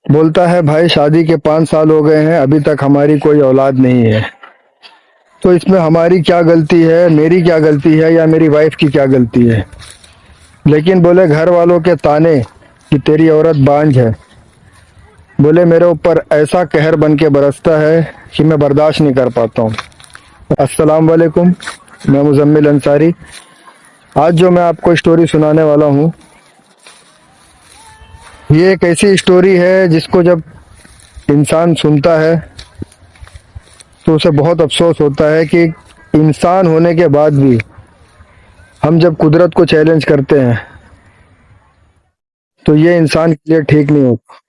بولتا ہے بھائی شادی کے 5 سال ہو گئے ہیں، ابھی تک ہماری کوئی اولاد نہیں ہے، تو اس میں ہماری کیا غلطی ہے، میری کیا غلطی ہے یا میری وائف کی کیا غلطی ہے؟ لیکن بولے گھر والوں کے طعنے کہ تیری عورت بانجھ ہے، بولے میرے اوپر ایسا قہر بن کے برستا ہے کہ میں برداشت نہیں کر پاتا ہوں۔ السلام علیکم، میں مزمل انصاری۔ آج جو میں آپ کو اسٹوری سنانے والا ہوں، یہ ایک ایسی اسٹوری ہے جس کو جب انسان سنتا ہے تو اسے بہت افسوس ہوتا ہے کہ انسان ہونے کے بعد بھی ہم جب قدرت کو چیلنج کرتے ہیں تو یہ انسان کے لیے ٹھیک نہیں ہوتا۔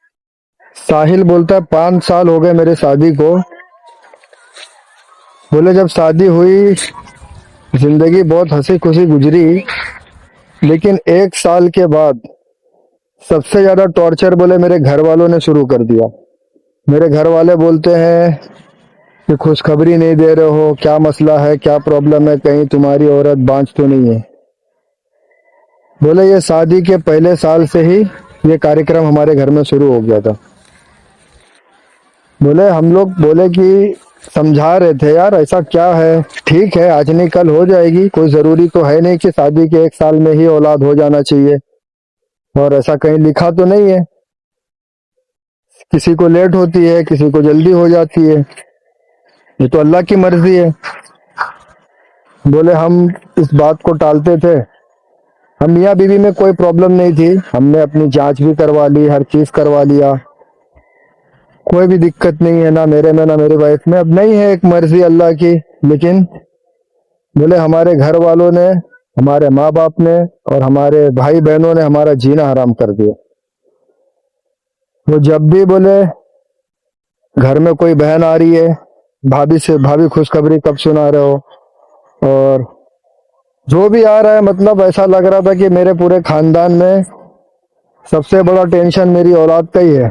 ساحل بولتا ہے 5 سال ہو گئے میرے شادی کو، بولے جب شادی ہوئی زندگی بہت ہنسی خوشی گزری، لیکن 1 سال کے بعد سب سے زیادہ ٹارچر بولے میرے گھر والوں نے شروع کر دیا۔ میرے گھر والے بولتے ہیں کہ خوشخبری نہیں دے رہے ہو، کیا مسئلہ ہے، کیا پرابلم ہے، کہیں تمہاری عورت بانجھ تو نہیں ہے؟ بولے یہ شادی کے پہلے سال سے ہی یہ کاریکرم ہمارے گھر میں شروع ہو گیا تھا۔ بولے ہم لوگ بولے کہ سمجھا رہے تھے یار ایسا کیا ہے، ٹھیک ہے آج نہیں کل ہو جائے گی، کوئی ضروری تو ہے نہیں کہ شادی کے 1 سال میں ہی اولاد ہو جانا چاہیے، اور ایسا کہیں لکھا تو نہیں ہے، کسی کو لیٹ ہوتی ہے کسی کو جلدی ہو جاتی ہے، یہ تو اللہ کی مرضی ہے۔ بولے ہم اس بات کو ٹالتے تھے، ہم میاں بیوی میں کوئی پرابلم نہیں تھی، ہم نے اپنی جانچ بھی کروا لی، ہر چیز کروا لیا، کوئی بھی دقت نہیں ہے، نہ میرے میں نہ میری وائف میں، اب نہیں ہے ایک مرضی اللہ کی، لیکن بولے ہمارے گھر والوں نے، ہمارے ماں باپ نے اور ہمارے بھائی بہنوں نے ہمارا جینا حرام کر دیا۔ وہ جب بھی بولے گھر میں کوئی بہن آ رہی ہے، بھابھی خوشخبری کب سنا رہے ہو، اور جو بھی آ رہا ہے مطلب ایسا لگ رہا تھا کہ میرے پورے خاندان میں سب سے بڑا ٹینشن میری اولاد کا ہی ہے،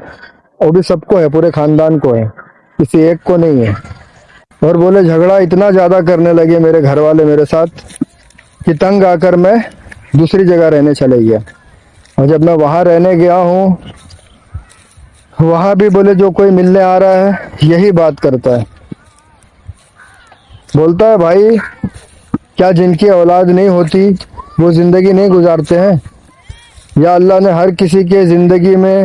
وہ بھی سب کو ہے، پورے خاندان کو ہے، کسی ایک کو نہیں ہے۔ اور بولے جھگڑا اتنا زیادہ کرنے لگے میرے گھر والے میرے ساتھ کہ تنگ آ کر میں دوسری جگہ رہنے چلے گیا، اور جب میں وہاں رہنے گیا ہوں وہاں بھی بولے جو کوئی ملنے آ رہا ہے یہی بات کرتا ہے، بولتا ہے بھائی کیا جن کی اولاد نہیں ہوتی وہ زندگی نہیں گزارتے ہیں؟ یا اللہ نے ہر کسی کے زندگی میں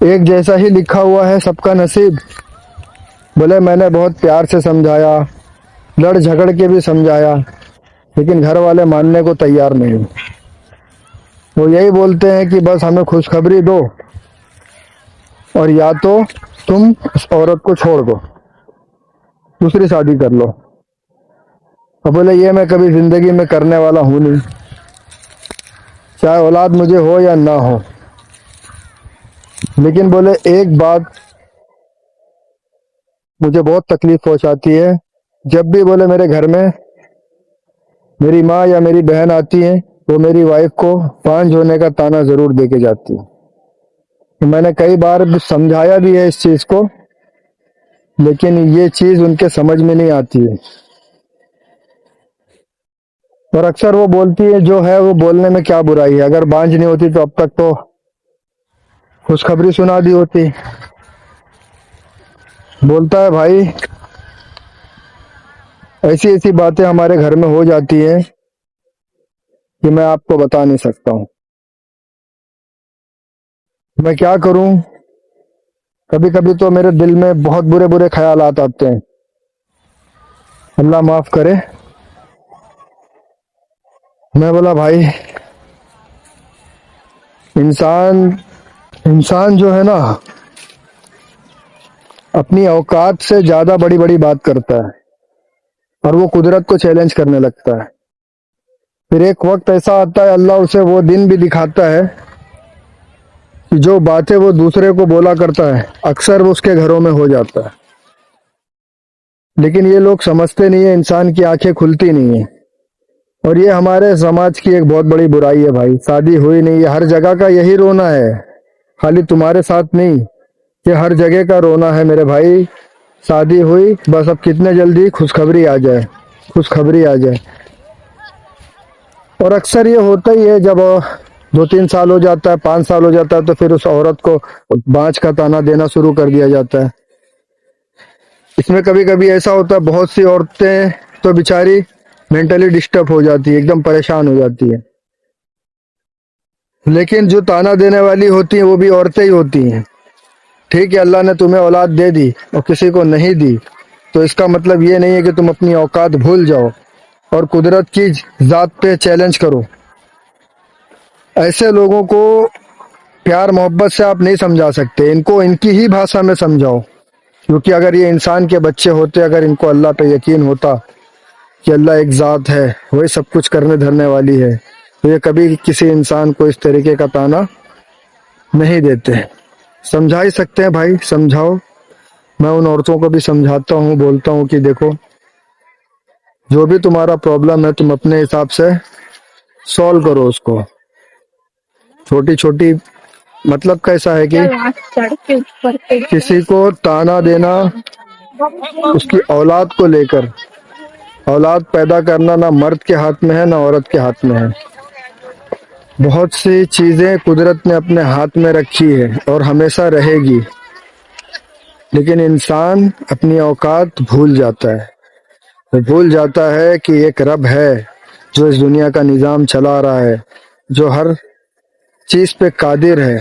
ایک جیسا ہی لکھا ہوا ہے سب کا نصیب؟ بولے میں نے بہت پیار سے سمجھایا، لڑ جھگڑ کے بھی سمجھایا، لیکن گھر والے ماننے کو تیار نہیں۔ وہ یہی بولتے ہیں کہ بس ہمیں خوشخبری دو، اور یا تو تم اس عورت کو چھوڑ دو، دوسری شادی کر لو۔ اور بولے یہ میں کبھی زندگی میں کرنے والا ہوں نہیں، چاہے اولاد مجھے ہو یا نہ ہو۔ لیکن بولے ایک بات مجھے بہت تکلیف پہنچاتی ہے، جب بھی بولے میرے گھر میں میری ماں یا میری بہن آتی ہیں وہ میری وائف کو بانجھ ہونے کا طعنہ ضرور دے کے جاتی ہے۔ میں نے کئی بار سمجھایا بھی ہے اس چیز کو، لیکن یہ چیز ان کے سمجھ میں نہیں آتی ہے، اور اکثر وہ بولتی ہے جو ہے وہ بولنے میں کیا برائی ہے، اگر بانجھ نہیں ہوتی تو اب تک تو خوشخبری سنا دی ہوتی۔ بولتا ہے بھائی ایسی ایسی باتیں ہمارے گھر میں ہو جاتی ہیں کہ میں آپ کو بتا نہیں سکتا ہوں، میں کیا کروں؟ کبھی کبھی تو میرے دل میں بہت برے برے خیالات آتے ہیں، اللہ معاف کرے۔ میں بولا بھائی انسان جو ہے نا اپنی اوقات سے زیادہ بڑی بڑی بات کرتا ہے، اور وہ قدرت کو چیلنج کرنے لگتا ہے، پھر ایک وقت ایسا آتا ہے اللہ اسے وہ دن بھی دکھاتا ہے کہ جو باتیں وہ دوسرے کو بولا کرتا ہے اکثر وہ اس کے گھروں میں ہو جاتا ہے، لیکن یہ لوگ سمجھتے نہیں ہیں، انسان کی آنکھیں کھلتی نہیں ہیں، اور یہ ہمارے سماج کی ایک بہت بڑی برائی ہے بھائی۔ شادی ہوئی نہیں، یہ ہر جگہ کا یہی رونا ہے، خالی تمہارے ساتھ نہیں، یہ ہر جگہ کا رونا ہے میرے بھائی۔ شادی ہوئی بس اب کتنے جلدی خوشخبری آ جائے، خوشخبری آ جائے۔ اور اکثر یہ ہوتا ہی ہے جب 2-3 سال ہو جاتا ہے، 5 سال ہو جاتا ہے تو پھر اس عورت کو بانجھ کا تانا دینا شروع کر دیا جاتا ہے۔ اس میں کبھی کبھی ایسا ہوتا ہے بہت سی عورتیں تو بیچاری مینٹلی ڈسٹرب ہو جاتی ہے، ایک دم پریشان ہو جاتی ہے، لیکن جو تانا دینے والی ہوتی ہیں وہ بھی عورتیں ہی ہوتی ہیں۔ ٹھیک ہے، اللہ نے تمہیں اولاد دے دی اور کسی کو نہیں دی، تو اس کا مطلب یہ نہیں ہے کہ تم اپنی اوقات بھول جاؤ اور قدرت کی ذات پہ چیلنج کرو۔ ایسے لوگوں کو پیار محبت سے آپ نہیں سمجھا سکتے، ان کو ان کی ہی بھاشا میں سمجھاؤ، کیونکہ اگر یہ انسان کے بچے ہوتے، اگر ان کو اللہ پہ یقین ہوتا کہ اللہ ایک ذات ہے، وہی سب کچھ کرنے دھرنے والی ہے، تو یہ کبھی کسی انسان کو اس طریقے کا تانا نہیں دیتے۔ سمجھا ہی سکتے ہیں بھائی، سمجھاؤ۔ میں ان عورتوں کو بھی سمجھاتا ہوں، بولتا ہوں کہ دیکھو جو بھی تمہارا پرابلم ہے تم اپنے حساب سے سولو کرو اس کو، چھوٹی چھوٹی مطلب کیسا ہے کہ کسی کو تانا دینا، اس کی اولاد کو لے کر، اولاد پیدا کرنا نہ مرد کے ہاتھ میں ہے نہ عورت کے ہاتھ میں ہے۔ بہت سی چیزیں قدرت نے اپنے ہاتھ میں رکھی ہے اور ہمیشہ رہے گی، لیکن انسان اپنی اوقات بھول جاتا ہے۔ وہ بھول جاتا ہے کہ ایک رب ہے جو اس دنیا کا نظام چلا رہا ہے، جو ہر چیز پہ قادر ہے۔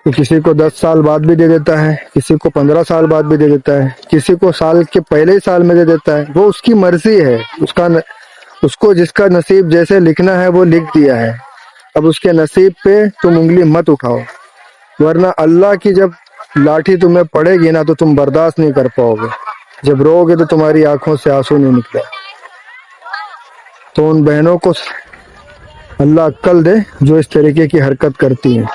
تو کسی کو 10 سال بعد بھی دے دیتا ہے، کسی کو 15 سال بعد بھی دے دیتا ہے، کسی کو سال کے پہلے ہی سال میں دے دیتا ہے، وہ اس کی مرضی ہے، اس کو جس کا نصیب جیسے لکھنا ہے وہ لکھ دیا ہے۔ اب اس کے نصیب پہ تم انگلی مت اٹھاؤ، ورنہ اللہ کی جب لاٹھی تمہیں پڑے گی نا تو تم برداشت نہیں کر پاؤ گے، جب رو گے تو تمہاری آنکھوں سے آنسو نہیں نکلے۔ تو ان بہنوں کو اللہ عقل دے جو اس طریقے کی حرکت کرتی ہیں۔